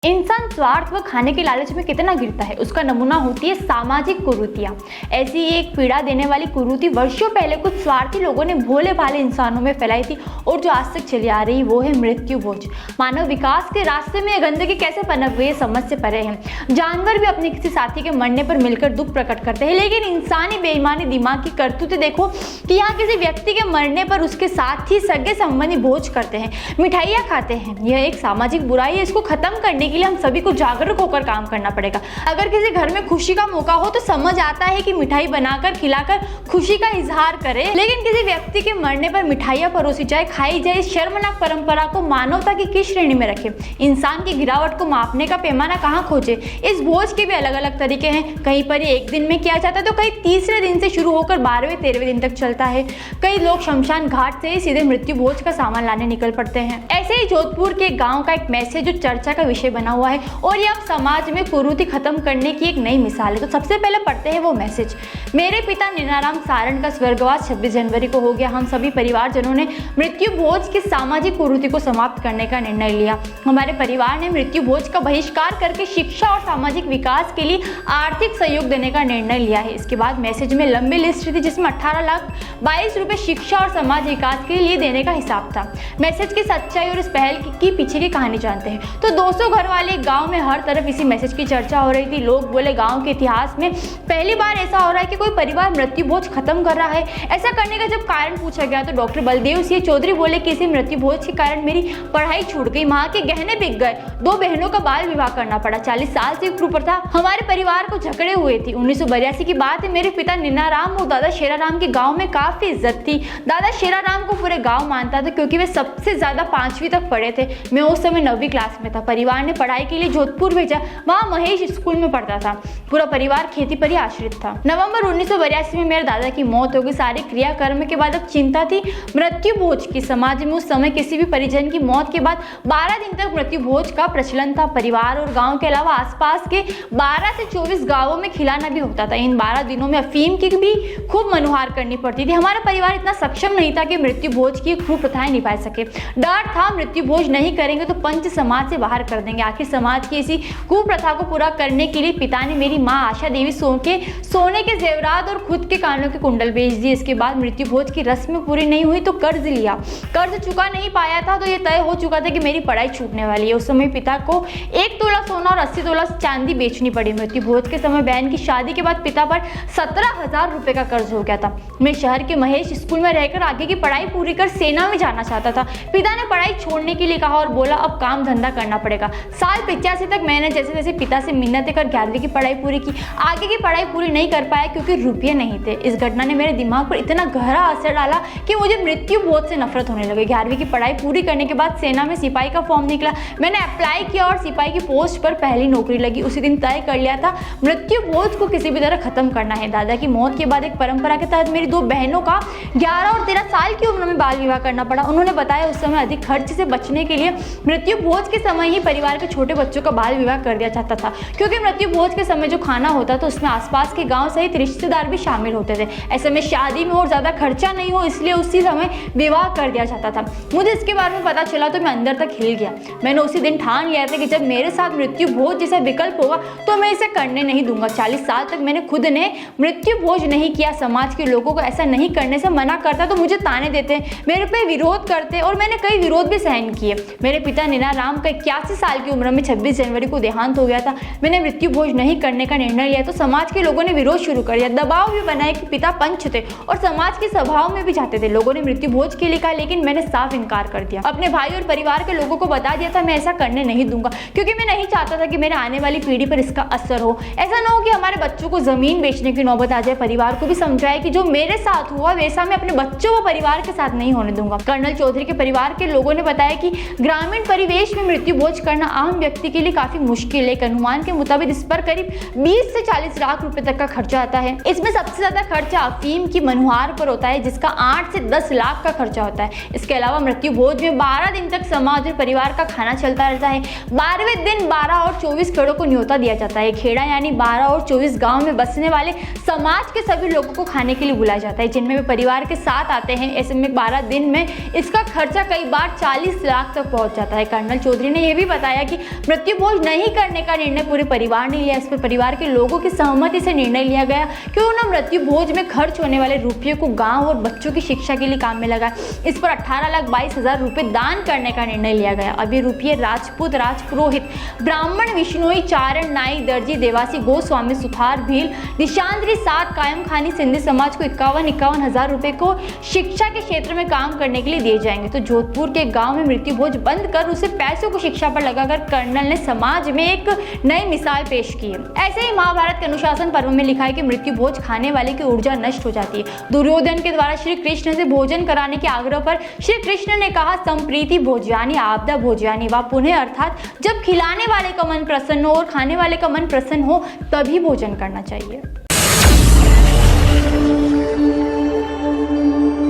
इंसान स्वार्थ व खाने के लालच में कितना गिरता है, उसका नमूना होती है सामाजिक कुरीतियां। ऐसी एक पीड़ा देने वाली कुरीति वर्षों पहले कुछ स्वार्थी लोगों ने भोले भाले इंसानों में फैलाई थी और जो आज तक चली आ रही वो है मृत्यु भोज। मानव विकास के रास्ते में गंदगी कैसे पनप गई समझ से परे है। जानवर भी अपने किसी साथी के मरने पर मिलकर दुख प्रकट करते हैं, लेकिन इंसानी बेईमानी दिमाग की करतूतें देखो कि यहाँ किसी व्यक्ति के मरने पर उसके साथ ही सगे संबंधी भोज करते हैं, मिठाइयाँ खाते हैं। यह एक सामाजिक बुराई है, इसको खत्म करने के लिए हम सभी को जागरूक होकर काम करना पड़ेगा। अगर किसी घर में खुशी का मौका हो तो समझ आता है कि मिठाई बनाकर खिलाकर खुशी का इजहार करें, लेकिन किसी व्यक्ति के मरने पर मिठाइयां परोसी जाए, खाई जाए, इस शर्मनाक परंपरा को मानवता की किस श्रेणी में रखें? इंसान की गिरावट को मापने का पैमाना कहाँ खोजे? इस भोज के भी अलग अलग तरीके हैं। कहीं पर ये एक दिन में किया जाता है तो कहीं तीसरे दिन से शुरू होकर 12वें 13वें दिन तक चलता है। कई लोग शमशान घाट से ही सीधे मृत्यु भोज का सामान लाने निकल पड़ते हैं। ऐसे ही जोधपुर के गाँव का एक मैसेज जो चर्चा का विषय बना हुआ है और ये अब समाज में कुरीति खत्म करने की एक नई मिसाल है। तो सबसे पहले पढ़ते हैं वो मैसेज। मेरे पिता नीनाराम सारण का स्वर्गवास 26 जनवरी को हो गया। हम सभी परिवारजनों ने मृत्यु भोज की सामाजिक कुरीति को समाप्त करने का निर्णय लिया। हमारे परिवार ने मृत्यु भोज का बहिष्कार करके शिक्षा और सामाजिक विकास के लिए आर्थिक सहयोग देने का निर्णय लिया है। इसके बाद मैसेज में लंबी लिस्ट थी जिसमें 18,22,000 रुपए शिक्षा और समाज विकास के लिए देने का हिसाब था। मैसेज की सच्चाई और इस पहल की पीछे की कहानी जानते हैं। तो 200 घर वाले गांव में हर तरफ इसी मैसेज की चर्चा हो रही थी। लोग बोले गांव के इतिहास में पहली बार ऐसा हो रहा है कि कोई परिवार मृत्यु भोज खत्म कर रहा है। ऐसा करने का जब कारण पूछा गया तो डॉक्टर बलदेव सिंह चौधरी बोले कि इसी मृत्यु भोज के कारण मेरी पढ़ाई छूट गई, माँ के गहने बिक गए, 2 बहनों का बाल विवाह करना पड़ा। 40 साल से कुप्रथा हमारे परिवार को जकड़े हुए थी। 1982 की बात है। मेरे पिता नीनाराम और दादा शेराराम के गाँव में काफी इज्जत थी। दादा शेराराम को पूरे गाँव मानता था क्योंकि वे सबसे ज्यादा 5वीं तक पढ़े थे। मैं उस समय 9वीं क्लास में था। परिवार ने पढ़ाई के लिए जोधपुर भेजा। वहाँ महेश स्कूल में पढ़ता था। पूरा परिवार खेती पर ही आश्रित था। नवंबर 1982 में मेरे दादा की मौत हो गई। सारे क्रियाकर्म के बाद अब चिंता थी मृत्यु भोज की। समाज में उस समय किसी भी परिजन की मौत के बाद 12 दिन तक मृत्यु भोज का प्रचलन था। परिवार और गांव के अलावा आसपास के 12 से 24 गांवों में खिलाना भी होता था। इन 12 दिनों में अफीम की भी खूब मनुहार करनी पड़ती थी। हमारा परिवार इतना सक्षम नहीं था कि मृत्यु भोज की कुप्रथाएं निभा सके। डर था मृत्यु भोज नहीं करेंगे तो पंच समाज से बाहर कर देंगे। आखिर समाज की इसी कुप्रथा को पूरा करने के लिए पिता ने मेरी माँ आशा देवी सोने के जेवरात और खुद के कानों के कुंडल बेच दिए। इसके बाद मृत्यु भोज की रस्म पूरी नहीं हुई तो कर्ज लिया। कर्ज चुका नहीं पाया था तो ये तय हो चुका था कि मेरी पढ़ाई छूटने वाली है। उस समय पिता को 1 तोला सोना और 80 तोला चांदी बेचनी पड़ी। मृत्यु भोज के समय बहन की शादी के बाद पिता पर 17,000 रुपए का कर्ज हो गया था। मैं शहर के महेश स्कूल में रहकर आगे की पढ़ाई पूरी कर सेना में जाना चाहता था। पिता ने पढ़ाई छोड़ने के लिए कहा और बोला अब काम धंधा करना पड़ेगा। साल 85 तक मैंने जैसे जैसे पिता से मिन्नतें कर 11वीं की पढ़ाई पूरी की। आगे की पढ़ाई पूरी नहीं कर पाया क्योंकि रुपये नहीं थे। इस घटना ने मेरे दिमाग पर इतना गहरा असर डाला कि मुझे मृत्यु भोज से नफरत होने लगी। 11वीं की पढ़ाई पूरी करने के बाद सेना में सिपाही का फॉर्म निकला। मैंने अप्लाई किया और सिपाही की पोस्ट पर पहली नौकरी लगी। उसी दिन तय कर लिया था मृत्यु भोज को किसी भी तरह खत्म करना है। दादा की मौत के बाद एक परंपरा के तहत मेरी 2 बहनों का 11 और 13 साल की उम्र में बाल विवाह करना पड़ा। उन्होंने बताया उस समय अधिक खर्च से बचने के लिए मृत्यु भोज के समय ही परिवार के छोटे बच्चों का बाल विवाह कर दिया जाता था, क्योंकि मृत्यु भोज के समय जो खाना होता था उसमें आसपास के गांव सहित रिश्तेदार भी शामिल होते थे। ऐसे में शादी में और ज्यादा खर्चा नहीं हो इसलिए उसी समय विवाह कर दिया जाता था। मुझे इसके बारे में पता चला तो मैं अंदर तक हिल गया। मैंने उसी दिन ठान लिया था कि जब मेरे साथ मृत्यु भोज जैसा विकल्प होगा तो मैं इसे करने नहीं दूंगा। 40 साल तक मैंने खुद ने मृत्यु भोज नहीं किया। समाज के लोगों को ऐसा नहीं करने से मना करता तो मुझे ताने देते, मेरे पे विरोध करते और मैंने कई विरोध भी सहन किए। मेरे पिता नीनाराम का 81 साल की उम्र में 26 जनवरी को देहांत हो गया था। मैंने मृत्यु भोज नहीं करने का निर्णय लिया तो समाज के लोगों ने विरोध शुरू कर दिया। दबाव भी बनाया कि पिता पंच थे और समाज की सभाओं में भी जाते थे। लोगों ने मृत्यु भोज के लिए कहा लेकिन मैंने साफ इनकार कर दिया। अपने भाई और परिवार के लोगों को बता दिया था मैं ऐसा करने नहीं दूंगा, क्योंकि मैं नहीं चाहता था कि मेरे आने वाली पीढ़ी पर इसका असर हो। ऐसा ना हो कि हमारे बच्चों को जमीन बेचने की नौबत आ जाए। परिवार को भी समझाया कि जो मेरे साथ हुआ वैसा मैं अपने बच्चों व परिवार के साथ नहीं होने दूंगा। कर्नल चौधरी के परिवार के लोगों ने बताया कि ग्रामीण परिवेश में मृत्यु भोज करना आम व्यक्ति के लिए काफी मुश्किल है। एक अनुमान के मुताबिक इस पर करीब 20 से 40 लाख रुपए तक का खर्चा आता है। इसमें सबसे ज्यादा खर्चा अफीम की मनुहार पर होता है जिसका 8 से 10 लाख का खर्चा होता है। इसके अलावा मृत्यु भोज में 12 दिन तक समाज और परिवार का खाना चलता रहता है। 12वें दिन 12 और 24 खेड़ों को न्योता दिया जाता है। खेड़ा यानी 12 और 24 गाँव में बसने वाले समाज के सभी लोगों को खाने के लिए बुलाया जाता है, जिनमें वे परिवार के साथ आते हैं। ऐसे में 12 दिन में इसका खर्चा कई बार 40 लाख तक पहुंच जाता है। कर्नल चौधरी ने यह भी बताया कि मृत्यु भोज नहीं करने का निर्णय पूरे परिवार ने लिया। इस पर परिवार के लोगों की सहमति से निर्णय लिया गया कि उन्हें मृत्यु भोज में खर्च होने वाले रुपये को गांव और बच्चों की शिक्षा के लिए काम में लगाए। इस पर 18,22,000 रुपये दान करने का निर्णय लिया गया। अब ये रुपये राजपूत, राजपुरोहित, ब्राह्मण, विश्नोई, चारण, नाई, दर्जी, देवासी, गोस्वामी, सुथार, भील, निशांद्री, सात, कायम खानी, सिंधी समाज को 51,51 हजार रुपये को शिक्षा के क्षेत्र में काम करने के लिए दिए जाएंगे। तो जोधपुर के गांव में मृत्यु भोज बंद कर उसे पैसों को शिक्षा पर लगाकर कर्नल ने समाज में एक नई मिसाल पेश की है। ऐसे ही महाभारत के अनुशासन पर्व में लिखा है कि मृत्यु भोज खाने वाले की ऊर्जा नष्ट हो जाती है। दुर्योधन के द्वारा श्री कृष्ण से भोजन कराने के आग्रह पर श्री कृष्ण ने कहा, संप्रीति भोज्यानि आपदा भोज्यानि व पुनः, अर्थात जब खिलाने वाले का मन प्रसन्न हो और खाने वाले का मन प्रसन्न हो तभी भोजन करना चाहिए।